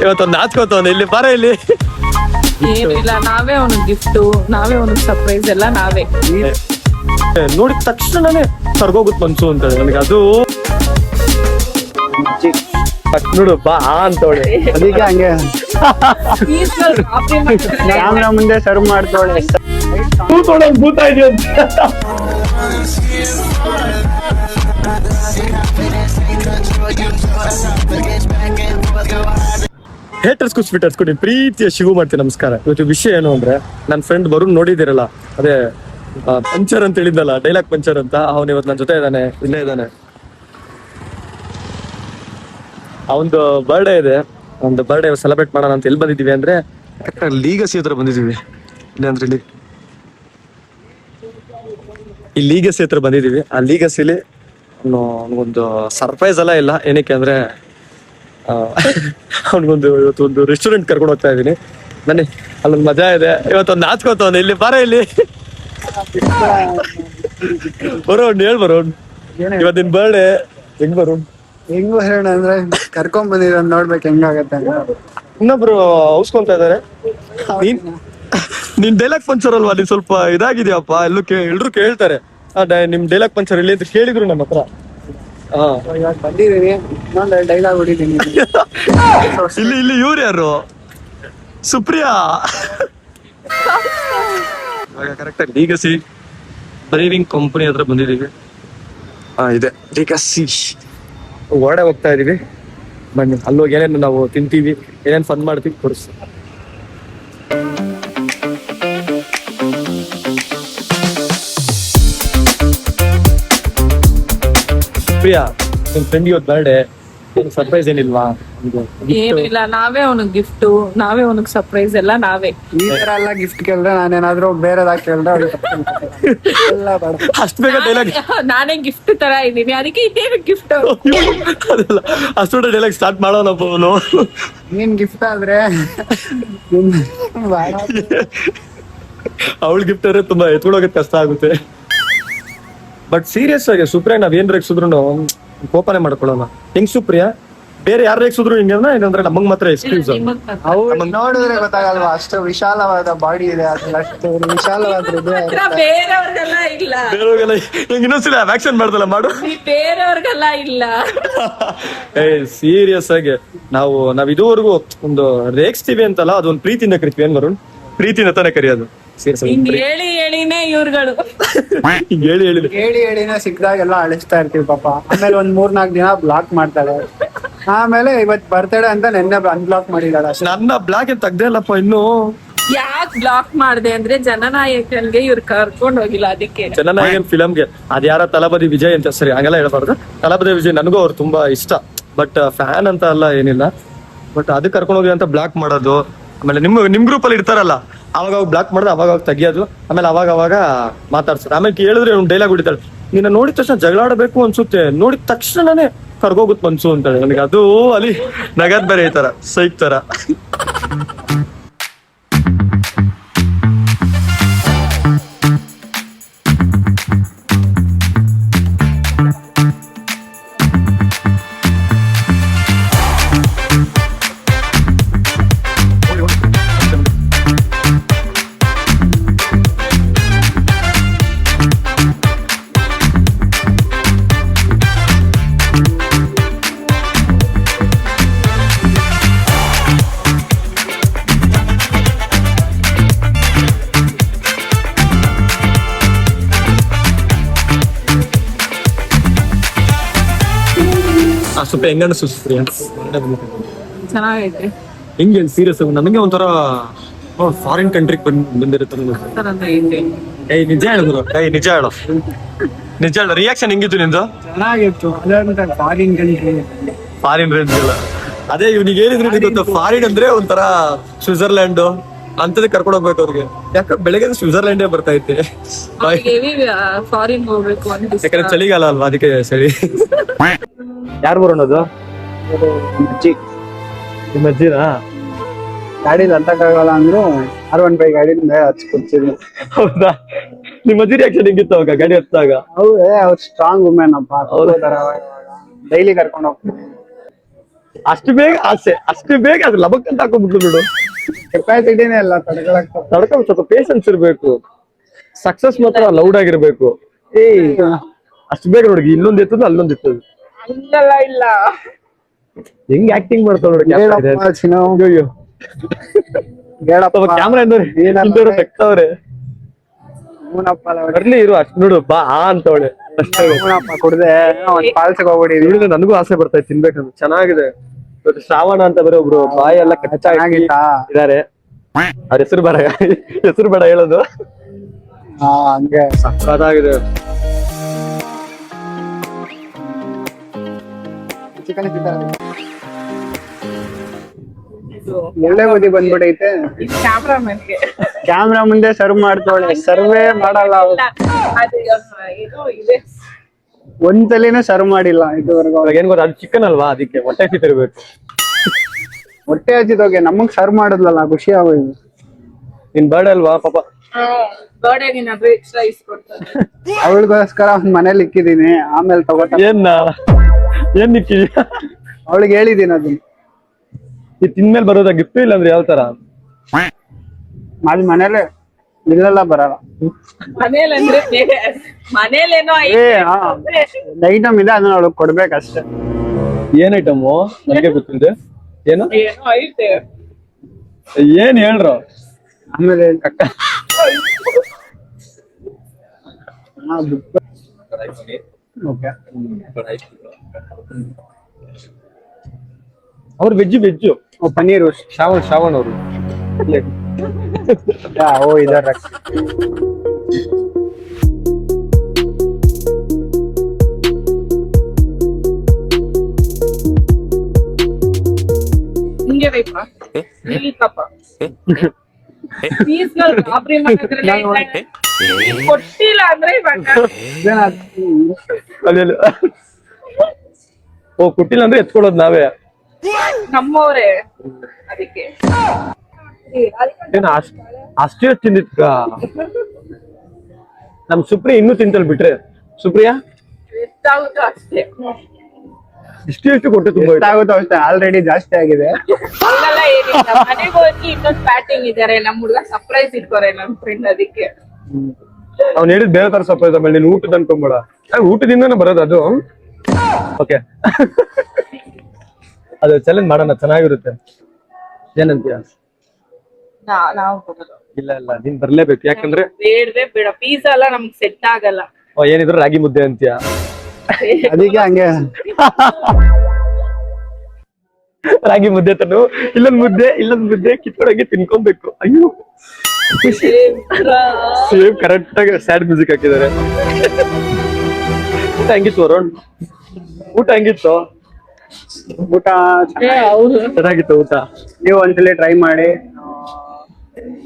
ಇವತ್ತೊಂದು ನಾಚ್ಕೋತವನು ಇಲ್ಲಿ ಬರ ಇಲ್ಲಿ. ಏನಿಲ್ಲ, ನಾವೇ ಅವನಿಗೆ ಗಿಫ್ಟ್, ನಾವೇ ಅವನಿಗೆ ಸರ್ಪ್ರೈಸ್ ಎಲ್ಲ ನಾವೇ. ನೋಡಿದ ತಕ್ಷಣನೇ ಸರ್ಗೋಗುತ್ತ ಮನ್ಸು ಅಂತ ನನಗೆ. ಅದು ನೋಡು ಬಾ ಅಂತವಳೆ ಅದಕ್ಕೆ ಹಂಗೆ ಕ್ಯಾಮ್ರಾ ಮುಂದೆ ಸರ್ವ್ ಮಾಡ್ತೋಳೆ. ಭೂತ ಇದೆ ಅಂತ. ಹೇಟರ್ಸ್ ಕುಸ್ಬಿಟ್ಟರ್ಸ್ ಕೊಡಿ ಪ್ರೀತಿಯ ಶಿವು ಮಾಡ್ತೀನಿ ನಮಸ್ಕಾರ. ಇವತ್ತು ವಿಷಯ ಏನು ಅಂದ್ರೆ, ನನ್ನ ಫ್ರೆಂಡ್ ಬರುಣ್ ನೋಡಿದಿರಲ್ಲ, ಅದೇ ಪಂಚರ್ ಅಂತ ಹೇಳಿದ್ದಲ್ಲ, ಡೈಲಾಗ್ ಪಂಚರ್ ಅಂತ. ಅವನು ಇವತ್ತು ನನ್ನ ಜೊತೆ ಇದ್ದಾನೆ, ಇಲ್ಲೇ ಇದ್ದಾನೆ. ಅವನದು ಬರ್ಡೇ ಇದೆ. ಒಂದು ಬರ್ಡೇ ಸೆಲೆಬ್ರೇಟ್ ಮಾಡೋಣ ಅಂತ ಎಲ್ಲಿ ಬಂದಿದ್ದೀವಿ ಅಂದ್ರೆ, ಲೀಗಸಿ ಹತ್ರ ಬಂದಿದ್ದೀವಿ. ಇಲ್ಲ ಅಂದ್ರೆ ಈ ಲೀಗಸಿ ಹತ್ರ ಬಂದಿದ್ದೀವಿ. ಆ ಲೀಗಸಿಲಿ ಅವನಿಗೊಂದು ಸರ್ಪ್ರೈಸ್ ಎಲ್ಲ ಇಲ್ಲ. ಏನಕ್ಕೆ ಅಂದ್ರೆ ಅವನಿಗೊಂದು ಇವತ್ತೊಂದು ರೆಸ್ಟೋರೆಂಟ್ ಕರ್ಕೊಂಡು ಹೋಗ್ತಾ ಇದೀನಿ. ಬನ್ನಿ, ಅಲ್ಲೊಂದು ಮಜಾ ಇದೆ. ಇವತ್ತೊಂದು ನಾಚ್ಕೋತವನು ಇಲ್ಲಿ ಬರ ಇಲ್ಲಿ. ಬರೋಣ್ ಹೇಳ್ ಬರೋಣ್, ಇವತ್ತಿನ ಬರ್ಡೇ ಹೆಂಗ್ ಬರೋಣ್? ಹೆಂಗು ಹೇಳೋಣ ಅಂದ್ರೆ ಕರ್ಕೊಂಡ್ ಬಂದಿರೋ ನೋಡ್ಬೇಕು ಹೆಂಗಾಗತ್ತೆ. ಇನ್ನೊಬ್ರು ಔಸ್ಕೊಂತ ಇದಾರೆ. ನಿನ್ ಡೈಲಾಗ್ ಪಂಚರ್ ಅಲ್ವಾ, ನೀನ್ ಸ್ವಲ್ಪ ಇದಾಗಿದ್ಯಪ್ಪ. ಎಲ್ರು ಕೇಳ್ತಾರೆ ನಿಮ್ ಡೈಲಾಗ್ ಪಂಚರ್ ಇಲ್ಲಿ ಅಂತ ಕೇಳಿದ್ರು ನಮ್ಮ ಹತ್ರ. ಇವಾಗ ಬಂದಿದೀನಿ, ಇನ್ನೊಂದು ಡೈಲಾಗ್ ಹೊಡಿತೀನಿ. ಇಲ್ಲಿ ಇವ್ರು ಯಾರು? ಸುಪ್ರಿಯಾ. ಇವಾಗ ಕರೆಕ್ಟ್ ಆಗಿ ಲೀಗಸಿ ಡ್ರೈವಿಂಗ್ ಕಂಪನಿ ಹತ್ರ ಬಂದಿದೀವಿ. ಇದೆ ಲೀಗಸಿ. ಹೊರಡೆ ಹೋಗ್ತಾ ಇದೀವಿ. ಬನ್ನಿ, ಅಲ್ಲೋಗಿ ಏನೇನು ನಾವು ತಿಂತೀವಿ, ಏನೇನು ಫನ್ ಮಾಡ್ತೀವಿ ತೋರಿಸಿ. ಪ್ರಿಯಾ, ನಿಮ್ ಫ್ರೆಂಡ್ ಇವತ್ತು ಬರ್ಡೇ, ಸರ್ಪ್ರೈಸ್ ಏನಿಲ್ವಾ? ಏನಿಲ್ಲ, ನಾವೇ ಅವನಿಗೆ ಗಿಫ್ಟ್, ನಾವೇ ಅವನಿಗೆ ಸರ್ಪ್ರೈಸ್ ಎಲ್ಲ ನಾವೇ. ಈ ತರ ಎಲ್ಲ ಗಿಫ್ಟ್ ಕೇಳಿದ್ರೆ ನಾನೇನಾದ್ರೂ ಬೇರೆದಾಗಿ ಕೇಳ್ದೆ ಎಲ್ಲ ಬೇಡ. ಅಷ್ಟು ಬೇಗ ಡೈಲಾಗ್ ನಾನೇ ಗಿಫ್ಟ್ ತರ ಇದೀನಿ, ಅದಕ್ಕೆ ಇದೇನು ಗಿಫ್ಟ್? ಅದೆಲ್ಲ ಅಷ್ಟು ಡೈಲಾಗ್ ಸ್ಟಾರ್ಟ್ ಮಾಡೋಣಪ್ಪ ಅವನು. ನೀನ್ ಗಿಫ್ಟ್ ಆದ್ರೆ ಬೇಡ. ಅವಳ ಗಿಫ್ಟ್ ಅಂದ್ರೆ ತುಂಬಾ ಎತ್ಕೊಂಡೋಗೋದ್ ಕಷ್ಟ ಆಗುತ್ತೆ. ಬಟ್ ಸೀರಿಯಸ್ ಆಗಿ ಸುಪ್ರಿಯಾ ನಾವ್ ಏನ್ ರೇಗ್ಸಿದ್ರು ಕೋಪನೆ ಮಾಡ್ಕೊಳ್ಳೋಣ. ಹೆಂಗ್ ಸುಪ್ರಿಯಾ, ಬೇರೆ ಯಾರು ರೇಗ್ಸಿದ್ರು ಹಿಂಗಂದ್ರೆ ಏನಂದ್ರೆ ನಮಗ್ ಮಾತ್ರ ಎಕ್ಸ್ಕ್ಯೂಸ್. ಅವ್ರು ನೋಡಿದ್ರೆ ಗೊತ್ತಾಗಲ್ವಾ, ಅಷ್ಟು ವಿಶಾಲವಾದ ಬಾಡಿ ಇದೆ, ಅಷ್ಟು ವಿಶಾಲವಾದ ಹೃದಯ ಇರುತ್ತೆ. ಬೇರೆಯವ್ರಿಗೆಲ್ಲ ಇಲ್ಲ, ಬೇರೆಯವ್ರಿಗೆಲ್ಲ ಹಿಂಗ್ ಇನ್ನೊಂದ್ಸಲ ಆಕ್ಷನ್ ಮಾಡ್ದಲ್ಲ ಮಾಡು. ಬೇರೆಯವ್ರಿಗೆಲ್ಲ ಇಲ್ಲ. ಸೀರಿಯಸ್ ಆಗಿ ನಾವ್ ಇದುವರೆಗೂ ಒಂದು ರೇಗ್ಸ್ತೀವಿ ಅಂತಲ್ಲ, ಅದೊಂದು ಪ್ರೀತಿಯಿಂದ ಕರಿತೀವಿ. ಏನ್ ಬರೋಣ, ಪ್ರೀತಿನ ತಾನೇ ಕರಿಯೋದು. ಹಿಂಗ್ ಹೇಳಿ ಹೇಳಿನೇ ಇವ್ರುಗಳು ಹಿಂಗ್ ಹೇಳಿ ಹೇಳಿನೇ ಸಿಕ್ಕಿದಾಗೆಲ್ಲ ಅಳಿಸ್ತಾ ಇರ್ತೀವಿ ಪಾಪ. ಆಮೇಲೆ ಒಂದ್ 3-4 ದಿನ ಬ್ಲಾಕ್ ಮಾಡ್ತಾಳೆ. ಆಮೇಲೆ ಇವತ್ ಬರ್ತಡೆ ಅಂತ ನೆನ್ನೆ ಅನ್ಬ್ಲಾಕ್ ಮಾಡಿದಾಳೆ. ನನ್ನ ಬ್ಲಾಕ್ ಏನ್ ತೆಗ್ದೇ ಇಲ್ಲಪ್ಪ ಇನ್ನು. ಯಾಕೆ ಬ್ಲಾಕ್ ಮಾಡ್ದೆ ಅಂದ್ರೆ, ಜನನಾಯಕನ್ಗೆ ಇವ್ರು ಕರ್ಕೊಂಡ್ ಹೋಗಿಲ್ಲ, ಅದಕ್ಕೆ. ಜನನಾಯಕನ್ ಫಿಲಮ್ಗೆ ಅದ್ಯಾರ ತಲಪತಿ ವಿಜಯ್ ಅಂತ, ಸರಿ ಹಂಗೆಲ್ಲ ಹೇಳ್ಬಾರ್ದು. ತಲಪತಿ ವಿಜಯ್ ನನಗೂ ಅವ್ರು ತುಂಬಾ ಇಷ್ಟ, ಬಟ್ ಫ್ಯಾನ್ ಅಂತ ಅಲ್ಲ ಏನಿಲ್ಲ. ಬಟ್ ಅದಕ್ಕೆ ಕರ್ಕೊಂಡು ಹೋಗಿ ಅಂತ ಬ್ಲಾಕ್ ಮಾಡೋದು. ಆಮೇಲೆ ನಿಮ್ ಗ್ರೂಪ್ ಅಲ್ಲಿ ಇರ್ತಾರಲ್ಲ, ಅವಾಗ ಬ್ಲಾಕ್ ಮಾಡೋದು, ಅವಾಗ ತೆಗಿಯೋದು, ಆಮೇಲೆ ಅವಾಗ ಮಾತಾಡ್ತಾರೆ. ಆಮೇಲೆ ಹೇಳಿದ್ರೆ ಒಂದು ಡೈಲಾಗ್ ಹೊಡಿತಾಳೆ, ನಿನ್ನ ನೋಡಿದ ತಕ್ಷಣ ಜಗಳಾಡಬೇಕು ಅನ್ಸುತ್ತೆ, ನೋಡಿದ ತಕ್ಷಣನೇ ಕರ್ಗೋಗುತ್ತ ಮನ್ಸು ಅಂತಾಳೆ. ನನಗೆ ಅದು ಅಲ್ಲಿ ನಗದ್ ಬೇರೆ ಈ ತರ ಸೈಕ್ ತರ. ಸ್ವಲ್ಪ ಹೆಂಗಣ್ಣ ಸುಪ್ರಿಯಾ ಚೆನ್ನಾಗೈತೆ. ಹೆಂಗೆ ಸೀರಿಯಸ್ ಆಗಿ ನನಗೆ ಒಂಥರ ಫಾರಿನ್ ಕಂಟ್ರಿಗೆ ಬಂದಿರುತ್ತೆ. ನಿಜ ಹೇಳಿದ್ರು, ನಿಜ ಹೇಳು ರಿಯಾಕ್ಷನ್ ಹೆಂಗಿತ್ತು ನಿಂದು? ಚೆನ್ನಾಗಿತ್ತು. ಅದಂತ ಫಾರಿನ್ ಕಂಟ್ರಿ, ಫಾರಿನ್ ರೇಂಜ್ ಇಲ್ಲ. ಅದೇ ಇವ್ನಿಗೆ ಹೇಳಿದ್ರೆ ಗೊತ್ತಾ, ಫಾರಿನ್ ಅಂದ್ರೆ ಒಂಥರ ಸ್ವಿಟ್ಜರ್ಲ್ಯಾಂಡ್ ಅಂತದೇ ಕರ್ಕೊಂಡು ಹೋಗ್ಬೇಕು ಅವ್ರಿಗೆ. ಯಾಕಂದ್ರೆ ಬೆಳಗ್ಗೆ ಸ್ವಿಟ್ಜರ್ಲ್ಯಾಂಡೇ ಬರ್ತಾ ಐತೆ. ಫಾರಿನ್ ಹೋಗ್ಬೇಕು ಅಂತ, ಯಾಕಂದ್ರೆ ಚಳಿಗಾಲ ಅಲ್ವಾ, ಅದಕ್ಕೆ ಚಳಿ. ಯಾರು ಬರೋಣದು? ನಿಮ್ಮ ಅಜ್ಜಿನಾ? ಗಾಡಿಲಿ ಹತ್ತಕ್ಕಾಗಲ್ಲ ಅಂದ್ರು R15 ಗಾಡಿನ ಮೇಲೆ ಹಚ್ಕೊಡ್ತಿದ್ವಿ. ಹೌದಾ? ನಿಮ್ಮ ಅಜ್ಜಿ ರಿಯಾಕ್ಷನ್ ಹೆಂಗಿತ್ತು ಅವಾಗ ಗಾಡಿ ಹತ್ತಾಗ? ಅವ್ರು ಸ್ಟ್ರಾಂಗ್ ವುಮೆನ್ ಅಪ್ಪ, ಡೈಲಿ ಕರ್ಕೊಂಡು ಹೋಗ್ತೀವಿ. ಅಷ್ಟು ಬೇಗ ಆಸೆ, ಅಷ್ಟು ಬೇಗ ಅದು ಲಬಕ್ ಅಂತ ಹಾಕೊಂಡ್ಬಿಟ್ಟು ನೋಡು. ಕೆಪಾಸಿಟಿನೇ ಅಲ್ಲ ತಡ್ಕೊಳಕ್. ತಡ್ಕೊಂಡು ಸ್ವಲ್ಪ ಪೇಷನ್ಸ್ ಇರ್ಬೇಕು, ಸಕ್ಸಸ್ ಮಾತ್ರ ಲೌಡ್ ಆಗಿರ್ಬೇಕು. ಅಷ್ಟು ಬೇಗ ನೋಡಿ, ಇಲ್ಲೊಂದ್ ಎತ್ತದ ಅಲ್ಲೊಂದ್ ಎತ್ತದ. ಹಂಗಲ್ಲ ಇಲ್ಲ. ಹೆಂಗ್ ಆಕ್ಟಿಂಗ್ ಮಾಡ್ತಾವ ನೋಡಿ. ಹೇಳಪ್ಪ ಚಿನ್ನು. ಹೇಳಪ್ಪ. ಕ್ಯಾಮ್ರಾ ಇಂದವ್ರು ತೆಗ್ತಾವ್ರೆ. ಹೂನಪ್ಪ ಬರ್ಲಿ ಇರು, ಅಷ್ಟ್ ನೋಡು ಬಾ ಅಂತವಳೆ ಅಷ್ಟೇ. ಹೂನಪ್ಪ ಕುಡ್ದೆ ಒಂದ್ ಪಾಲ್ಸಕ್ ಹೋಗ್ಬಿಡಿ. ಇಳಿದು ನನಗೂ ಆಸೆ ಬರ್ತಾ ಇತ್ತು ತಿನ್ಬೇಕಂತ. ಚೆನ್ನಾಗಿದೆ. ಇವತ್ತು ಶ್ರಾವಣ ಅಂತ ಬೇರೆ ಒಬ್ರು ಬಾಯಿ ಎಲ್ಲ ಚೆನ್ನಾಗಿತ್ತಾ? ಇದಾರೆ. ಅವ್ರ ಹೆಸರು ಬೇಡ ಹೇಳೋದು. ಹಾ ಹಂಗೆ ಸಕ್ಕತ್ತಾಗಿದೆ. ಚಿಕನ್ ಒಳ್ಳೆ ಬುದ್ಧಿ ಬಂದ್ಬಿಟ್ಟೈತೆ. ಕ್ಯಾಮ್ರಾಮನ್ಗೆ ಕ್ಯಾಮ್ರಾ ಮುಂದೆ ಸರ್ವ್ ಮಾಡ್ತಾಳೆ, ಸರ್ವೇ ಮಾಡಲ್ಲ ಅವ್ಳು. ಅದು ಇದು ಇದೆ. ಒಂದ್ಸಲಿನೂ ಸರ್ವ್ ಮಾಡಿಲ್ಲ ಇದುವರೆಗೂ. ಇವಾಗ ಏನ್ ಗೊತ್ತಾ, ಅದು ಚಿಕನ್ ಅಲ್ವಾ, ಅದಕ್ಕೆ ಹೊಟ್ಟೆ ಹಸಿತಿರ್ಬೇಕು. ಹೊಟ್ಟೆ ಹಚ್ಚಿದೋಗೆ ನಮಗ್ ಸರ್ವ್ ಮಾಡಿದ್ಲಲ್ಲ, ಖುಷಿ ಆಗೋಯ್ತು. ನಿನ್ ಬರ್ಡ್ ಅಲ್ವಾ ಪಾಪ. ಬರ್ಡೇಗೆ ಏನಾದ್ರು ಎಕ್ಸ್ಟ್ರಾ ಇಸ್ಕೊಡ್ತಾರೆ. ಅವಳಿಗೋಸ್ಕರ ಒಂದ್ ಮನೇಲಿ ಇಕ್ಕಿದೀನಿ, ಆಮೇಲೆ ತಗೋತ. ಏನ್ ನಿಕ್ಕಿದ್ಯಾ? ಅವಳಿಗೆ ಹೇಳಿದೀನಿ ಅದನ್ನ. ಈ ತಿನ್ಮೇಲೆ ಬರೋದ ಗಿಫ್ಟ್ ಇಲ್ಲ ಅಂದ್ರೆ ಯಾವ ತರ? ಅದ್ ಮನೇಲೆ ಇಲ್ಲೆಲ್ಲ ಬರಲ್ಲ. ಮನೇಲಂದ್ರೆ ಮನೇಲೇನೋ ಐಟಮ್ ಇದೆ, ಅದನ್ನ ಅವಳಿಗೆ ಕೊಡ್ಬೇಕಷ್ಟೇ. ಏನ್ ಐಟಮು ನನಗೆ ಗೊತ್ತಿದೆ. ಏನು ಏನೋ ಐತೆ. ಏನ್ ಹೇಳ್ರು ಆಮೇಲೆ ಅವ್ರು ವೆಜ್ಜು ಪನ್ನೀರು. ಶ್ರಾವಣ್ ಅವರು. ಓ ಇದಾರೆ. ಹಿಂಗೆ ಬೇಕಾ? ಇಲ್ಲಿಕ್ಕಪ್ಪ. ಪೀಸ್ಗಳು ಗಾಬರಿ ಮಾಡಿದ್ರಲ್ಲ ಕೊಟ್ಟಿಲ್ಲ ಅಂದ್ರೆ ಇವಾಗ ಓ ಕೊಟ್ಟಿಲ್ಲ ಅಂದ್ರೆ ಎತ್ಕೊಳ್ಳೋದು ನಾವೇ. ನಮ್ಮವ್ರೆ ಅದಕ್ಕೆ ಅಷ್ಟೇ ತಿಂದಿದ್ಕ. ನಮ್ ಸುಪ್ರಿಯ ಇನ್ನೂ ತಿಂತಲ್ ಬಿಟ್ರೆ. ಸುಪ್ರಿಯಾ ಎಷ್ಟಾಗುತ್ತೋ ಅಷ್ಟೇ. ಎಷ್ಟು ಕೊಟ್ಟು ತುಂಬಾ ಎಷ್ಟಾಗುತ್ತೋ ಅಷ್ಟೇ. ಆಲ್ರೆಡಿ ಜಾಸ್ತಿ ಆಗಿದೆ. ಹಂಗಲ್ಲ ಏನಿಲ್ಲ, ಮನೆಗೆ ಹೋಗಿ ಇನ್ನೊಂದು ಪ್ಯಾಟಿಂಗ್ ಇದಾರೆ, ನಮ್ ಹುಡುಗ ಸರ್ಪ್ರೈಸ್ ಇಟ್ಕೋರೆ ನಮ್ ಫ್ರೆಂಡ್. ಅದಕ್ಕೆ ಅವ್ನು ಹೇಳಿದ್ ಬೇರೆ ತರ ಸರ್ಪ್ರೈಸ್. ಆಮೇಲೆ ನೀನ್ ಊಟದ ಅನ್ಕೊಂಬೇಡ, ಊಟದಿಂದನೇ ಬರೋದು ಅದು. ಓಕೆ ಅದು ಚಾಲೆಂಜ್ ಮಾಡೋಣ, ಚೆನ್ನಾಗಿರುತ್ತೆ. ಏನಂತೀಯ? ನಾವು ಇಲ್ಲ ನೀನ್ ಬರ್ಲೇಬೇಕು, ಯಾಕಂದ್ರೆ ಬೇಡವೇ ಬೇಡ. ಪೀಸಾ ಎಲ್ಲ ನಮ್ಗೆ ಸೆಟ್ ಆಗಲ್ಲ. ಏನಿದ್ರು ರಾಗಿ ಮುದ್ದೆ ಅಂತೀಯ. ಅದಕ್ಕೆ ಹಂಗೆ ರಾಗಿ ಮುದ್ದೆ ತನು ಇಲ್ಲೊಂದ್ ಮುದ್ದೆ ಕಿತ್ಕೊಡಂಗೆ ತಿನ್ಕೊಬೇಕು. ಅಯ್ಯೋ ಸೇಮ್ ಕರೆಕ್ಟ್ ಆಗಿ ಸ್ಯಾಡ್ ಮ್ಯೂಸಿಕ್ ಹಾಕಿದ್ದಾರೆ. ಊಟ ಹೆಂಗಿತ್ತು ವರುಣ್? ಊಟ ಹೆಂಗಿತ್ತು? ಊಟ ಚೆನ್ನಾಗಿತ್ತು ಊಟ. ನೀವು ಒಂದ್ಸಲಿ ಟ್ರೈ ಮಾಡಿ.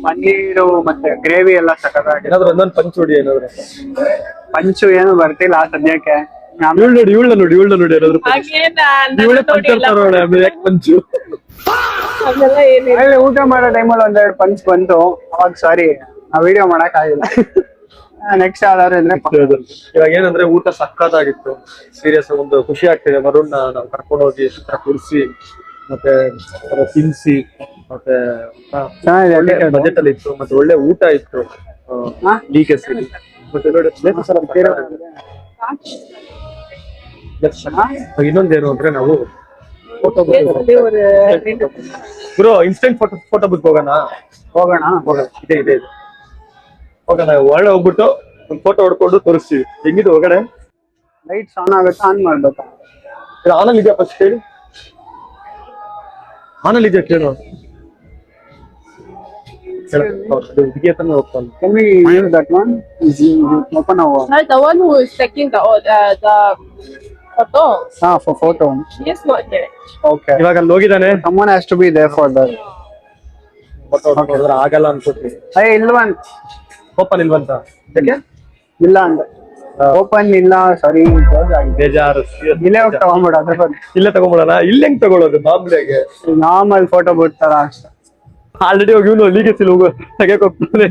ಪನ್ನೀರು ಮತ್ತೆ ಗ್ರೇವಿ ಎಲ್ಲ ಸಖತ್ತಾಗಿ. ಏನಾದ್ರು ಒಂದೊಂದು ಪಂಚ್ ಹೊಡಿ. ಏನಾದ್ರು ಪಂಚು ಏನು ಬರ್ತಿಲ್ಲ ಸದ್ಯಕ್ಕೆ. ಇವಳ ನೋಡಿ ಏನಾದ್ರು ಇವಳೆ ಪಂಚ್ ಇರ್ತಾರ. ಯಾಕೆ ಪಂಚು? ಊಟ ಮಾಡೋ ಟೈಮಲ್ಲಿ ಒಂದೆರಡು ಪಂಚ್ ಬಂತು. ಅವಾಗ ಸಾರಿ, ಆ ವಿಡಿಯೋ ಮಾಡಕ್ ಆಗಿಲ್ಲ. ನೆಕ್ಸ್ಟ್ ಯಾವ್ದಾದ್ರು ಇದ್ರೆ ಇವಾಗ ಏನಂದ್ರೆ ಊಟ ಸಖತ್ತಾಗಿತ್ತು. ಸೀರಿಯಸ್ ಒಂದು ಖುಷಿ ಆಗ್ತಿದೆ. ವರುಣ್ ನಾವು ಕರ್ಕೊಂಡು ಹೋಗಿ ಕೂರಿಸಿ ಮತ್ತೆ ತಿನ್ಸಿ ಮತ್ತೆ ಬಜೆಟ್ ಅಲ್ಲಿ ಇತ್ತು. ಮತ್ತೆ ಒಳ್ಳೆ ಊಟ ಇತ್ತು. ಲೀಕೆಸಿ ಮತ್ತೆ ಇನ್ನೊಂದೇನು ಅಂದ್ರೆ ನಾವು ಬ್ರೋ ಇನ್ಸ್ಟೆಂಟ್ ಫೋಟೋ ಬುಕ್ ಹೋಗೋಣ. ಇದೆ ಹೋಗೋಣ. ಒಳ್ಳೆ ಹೋಗ್ಬಿಟ್ಟು ಒಂದು ಫೋಟೋ ಹೊಡ್ಕೊಂಡು ತೋರಿಸ್ತೀವಿ. ಹೆಂಗಿದೆ ಹೊರಗಡೆ? ಲೈಟ್ಸ್ ಆನ್ ಆಗುತ್ತೆ, ಆನ್ ಮಾಡ್ಬೇಕಾ? ಆನಲ್ಲಿ ಇದೆಯಾ ಫಸ್ಟ್ ಹೇಳಿ. ಆನಲ್ಲಿ ಇದೆಯಾ ಕೇಳು. ಹುಡುಗಿ ಹತ್ರನೇ ಹೋಗ್ತಾನೆ. Can we use that one? Open our. The one who is taking the photo. For photo. Yes, not there. Okay. ಇವಾಗ ಅಲ್ಲಿ ಹೋಗಿದ್ದಾನೆ. Someone has to be there for that. Photo ಹೊಡ್ಕೊಂಡ್ರೆ ಆಗಲ್ಲ ಅನ್ಕೋತೀನಿ. ಇಲ್ವಂತ. ಓಪನ್ ಇಲ್ವಂತ? ಯಾಕೆ ಇಲ್ಲ ಅಂತ. ಓಪನ್ ಇಲ್ಲ, ಸಾರಿ. ಬೇಜಾರು. ಇಲ್ಲೇ ಹೋಗಿ ತಗೊಂಡ್ಬಿಡ. ಇಲ್ಲೇ ತಗೊಂಡ್ಬಿಡೋಣ. ಇಲ್ಲಿ ಹೆಂಗ್ ತಗೊಳ್ಳೋದು? ಮಾಮೂಲಿಯಾಗೆ ನಾರ್ಮಲ್ ಫೋಟೋ ಬಿಡ್ತಾರ ಅಷ್ಟೇ. ಆಲ್ರೆಡಿ ಹೋಗಿ ಇವನು ಲೀಗೇಸಿ ಹೋಗೋ ತೆಗೆಯಕ್ ಹೋಗ್ತಾನೆ.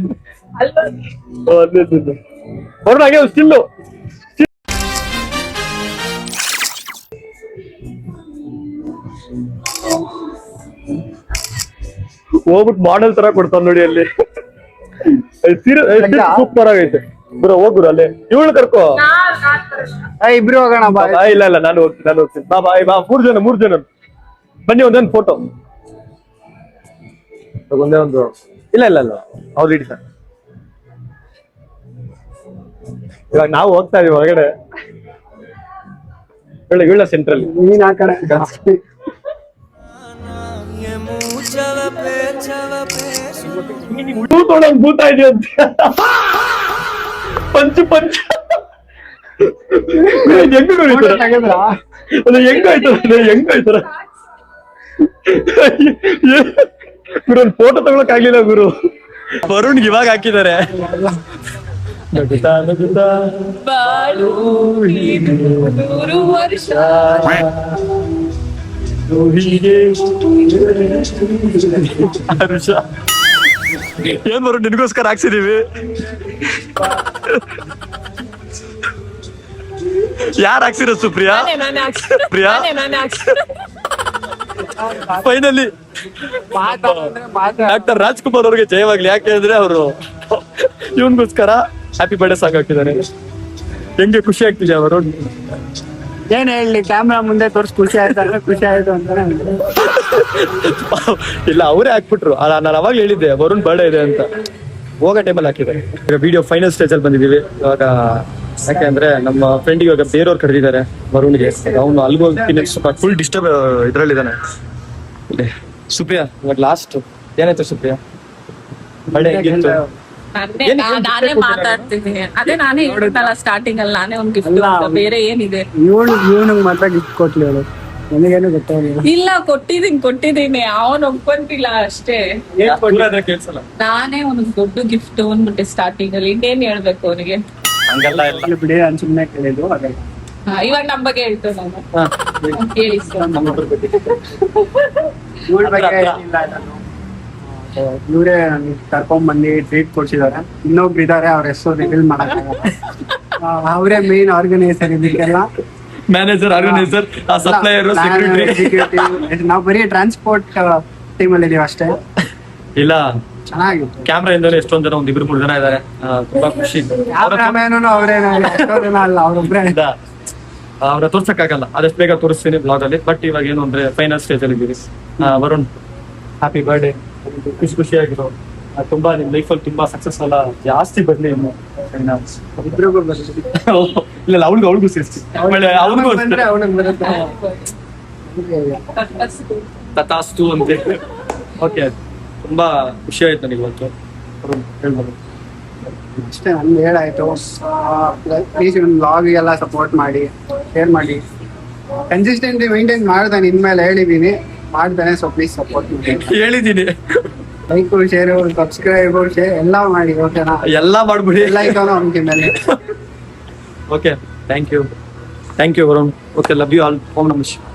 ಅವ್ರು ಹಾಗೆ ಸ್ಟಿಲ್ಲು ಹೋಗ್ಬಿಟ್ಟು ಮಾಡೆಲ್ ತರ ಕೊಡ್ತಾನ ನೋಡಿ ಅಲ್ಲಿ. ಸೂಪರ್ ಆಗೈತೆ ಗುರು, ಹೋಗ್ ಗುರು ಅಲ್ಲಿ. ಇವಳು ಕರ್ಕೋ. ಇಬ್ರು ಹೋಗೋಣ ಬಾ. ಇಲ್ಲ ನಾನು ಹೋಗ್ತೀನಿ ಬಾ ಬಾಯ್ ಬಾ. ಮೂರ್ ಜನ ಬನ್ನಿ, ಒಂದೊಂದು ಫೋಟೋ ಒಂದೇ ಒಂದು. ಇಲ್ಲ ಅವ್ರು ಇಡಿ ಸರ್. ಇವಾಗ ನಾವು ಹೋಗ್ತಾ ಇದೀವಿ ಹೊರಗಡೆ. ಇವಳ ಸೆಂಟ್ರಲ್, ನೀನ್ ಆ ಕಡೆ. ಭೂತ ಇದೆ ಅಂತ ಪಂಚ ಹೆಂಗ ಹೆಂಗಾಯ್ತಾರ ಗುರು. ಫೋಟೋ ತಗೊಳಕ್ ಆಗ್ಲಿಲ್ಲ ಗುರು. ವರುಣ್ ಇವಾಗ ಹಾಕಿದ್ದಾರೆ. ಬಾಳು ಇದು 100 ವರ್ಷ. ಏನ್ ಬರು, ನಿನ್ಗೋಸ್ಕರ ಹಾಕ್ಸಿದೀವಿ. ಯಾರು ಹಾಕ್ಸಿರೋ ಸುಪ್ರಿಯಾ? ಪ್ರಿಯಾ ಫೈನಲಿ ಡಾಕ್ಟರ್ ರಾಜ್ಕುಮಾರ್ ಅವ್ರಿಗೆ ಜಯವಾಗ್ಲಿ. ಯಾಕೆ ಅಂದ್ರೆ ಅವರು ಇವನ್ಗೋಸ್ಕರ ಹ್ಯಾಪಿ ಬರ್ಡೇ ಸಾಂಗ್ ಹಾಕಿದ್ದಾರೆ. ಹೆಂಗೆ ಖುಷಿ ಆಗ್ತಿದೆ ಅವರು? ಏನ್ ಹೇಳಿ, ಕ್ಯಾಮ್ರಾ ಮುಂದೆ ತೋರ್ಸ್ ಖುಷಿ ಆಯ್ತು ಅಂತ. ಇಲ್ಲ, ಅವರೇ ಹಾಕ್ಬಿಟ್ರು. ನಾನು ಅವಾಗ ಹೇಳಿದ್ದೆ ವರುಣ್ ಬರ್ಡೇ ಇದೆ ಅಂತ. ಹೋಗೋ ಟೈಮಲ್ಲಿ ಹಾಕಿದ್ದಾರೆ. ಈಗ ವಿಡಿಯೋ ಫೈನಲ್ ಸ್ಟೇಜ್ ಅಲ್ಲಿ ಬಂದಿದೀವಿ ಇವಾಗ. ಯಾಕೆಂದ್ರೆ ನಮ್ಮ ಫ್ರೆಂಡ್ ಇವಾಗ ಬೇರೆಯವ್ರು ಕರೆದಿದ್ದಾರೆ ವರುಣ್ಗೆ. ಅವನು ಅಲ್ಗೋ ಸ್ವಲ್ಪ ಫುಲ್ ಡಿಸ್ಟರ್ಬ್ ಇದ್ರಲ್ಲಿದ್ದಾನೆ. ಸುಪ್ರಿಯಾ ಇವಾಗ ಲಾಸ್ಟ್ ಏನಾಯ್ತು ಸುಪ್ರಿಯಾ? ಬರ್ಡೇ ಹೇಗಿತ್ತು? ನಾನೇ ಮಾತಾಡ್ತೀನಿ. ಅದೇ ನಾನೇ ಹೇಳಿದ್ನಲ್ಲ ಸ್ಟಾರ್ಟಿಂಗ್ ಅಲ್ಲಿ, ನಾನೇ ಒಂದ್ ಗಿಫ್ಟ್, ಬೇರೆ ಏನಿದೆ. ಇವನಿಗೆ ಮಾತ್ರ ಗಿಫ್ಟ್ ಕೊಟ್ಲಿ ಅವಳು, ನನಗೇನು ಗೊತ್ತಾಗಿಲ್ಲ. ಇಲ್ಲ, ಕೊಟ್ಟಿದ್ದೀನಿ, ಅವನ್ ಒಪ್ಕೊಂತಿಲ್ಲ ಅಷ್ಟೇ. ಕೇಳ್ಸಲ್ಲ. ನಾನೇ ಒಂದ್ ದೊಡ್ಡ ಗಿಫ್ಟ್ ಅಂದ್ಬಿಟ್ಟೆ ಸ್ಟಾರ್ಟಿಂಗ್ ಅಲ್ಲಿ. ಇನ್ನೇನ್ ಹೇಳ್ಬೇಕು ಅವನಿಗೆ? ಹಂಗಲ್ಲ ಇಲ್ಲ ಬಿಡಿ, ನಾನು ಸುಮ್ಮನೆ ಕೇಳಿದ್ದು. ಇವಾಗ ನಮ್ ಬಗ್ಗೆ ಹೇಳ್ತು ನಾನು. ಹೇಳಿ ಸರ್. ಇವಳ ಬಗ್ಗೆ ಏನಿಲ್ಲ, ಇವರೇ ನನಗೆ ಕರ್ಕೊಂಡ್ ಬಂದು ಟ್ರೀಟ್ ಕೊಡ್ಸಿದ್ದಾರೆ. ಇನ್ನೊಬ್ರು ಇದಾರೆ, ಅವ್ರ ಹೆಸರು ರಿವೀಲ್ ಮಾಡಕ್ಕಾಗಲ್ಲ. ಅವರೇ ಮೇನ್ ಆರ್ಗನೈಸರ್ ಇದಕ್ಕೆಲ್ಲ. Manager, organiser, supplier, executive. ನಾವು ಬರೀ ಟ್ರಾನ್ಸ್ಪೋರ್ಟ್ ಟೀಮ್ ಅಲ್ಲಿ ಇದೀವಿ ಅಷ್ಟೇ. ಇಲ್ಲ, ಚೆನ್ನಾಗಿತ್ತು. ಕ್ಯಾಮ್ರಾ ಇಂದ ಎಷ್ಟೊಂದ್ ಜನ, ಒಂದ್ 2-3 ಜನ ಇದಾರೆ. ತುಂಬಾ ಖುಷಿ. ಕ್ಯಾಮ್ರಾಮ್ಯಾನು ಅವರೇನ ಅಲ್ಲ, ಅವ್ರೊಬ್ರೇ. ಅವ್ರ ತೋರ್ಸಕ್ಕಾಗಲ್ಲ, ಆದಷ್ಟು ಬೇಗ ತೋರಿಸ್ತೀನಿ ಬ್ಲಾಗ್ ಅಲ್ಲಿ. ಬಟ್ ಇವಾಗ ಏನು ಅಂದ್ರೆ ಫೈನಲ್ ಸ್ಟೇಜ್ ಅಲ್ಲಿ ಇದ್ದೀವಿ. Varun, happy birthday. ಖುಷಿಯಾಗಿರೋ, ತುಂಬಾ ನಿಮ್ ಲೈಫ್ ಅಲ್ಲಿ ತುಂಬಾ ಸಕ್ಸಸ್ ಎಲ್ಲ ಜಾಸ್ತಿ ಬರ್ಲಿ ಇನ್ನು. ಇಬ್ರಿಗೂ ಬರುತ್ತೆ. ಇಲ್ಲ, ಅವಳಿಗೂ ಸೇರಿಸ್ತೀನಿ. ಅವ್ರಿಗೂ ಬಂದ್ರೆ ಅವನಿಗೆ ಬರುತ್ತೆ. ತಥಾಸ್ತು ಅಂತ. ಓಕೆ, ತುಂಬಾ ಖುಷಿ ಆಯ್ತು ನನಗೆ ಇವತ್ತು. ಹೇಳ್ಬೋದು ಅಷ್ಟೇ, ನನ್ಗೆ ಹೇಳಾಯ್ತು. ಪ್ಲೀಸ್ ಒಂದು ಬ್ಲಾಗಿಗೆಲ್ಲ ಸಪೋರ್ಟ್ ಮಾಡಿ, ಶೇರ್ ಮಾಡಿ. ಕನ್ಸಿಸ್ಟೆನ್ಸಿ ಮೇಂಟೈನ್ ಮಾಡ್ತಾನೆ, ಇನ್ಮೇಲೆ ಹೇಳಿದೀನಿ ಮಾಡ್ತಾನೆ. ಸೊ ಪ್ಲೀಸ್ ಸಪೋರ್ಟ್ ಮಾಡಿ. ಹೇಳಿದೀನಿ, ಲೈಕ್, ಶೇರ್, ಸಬ್ಸ್ಕ್ರೈಬ್, ಶೇರ್ ಎಲ್ಲ ಮಾಡಿ. ಓಕೆನಾ? ಎಲ್ಲ ಮಾಡ್ಬಿಡಿ. ಎಲ್ಲ ಐತಾನು ಅವನಿಗೆ ಮೇಲೆ. Okay, thank you Varun. Okay, love you all. ಓಂ ನಮಃ ಶಿವಾಯ.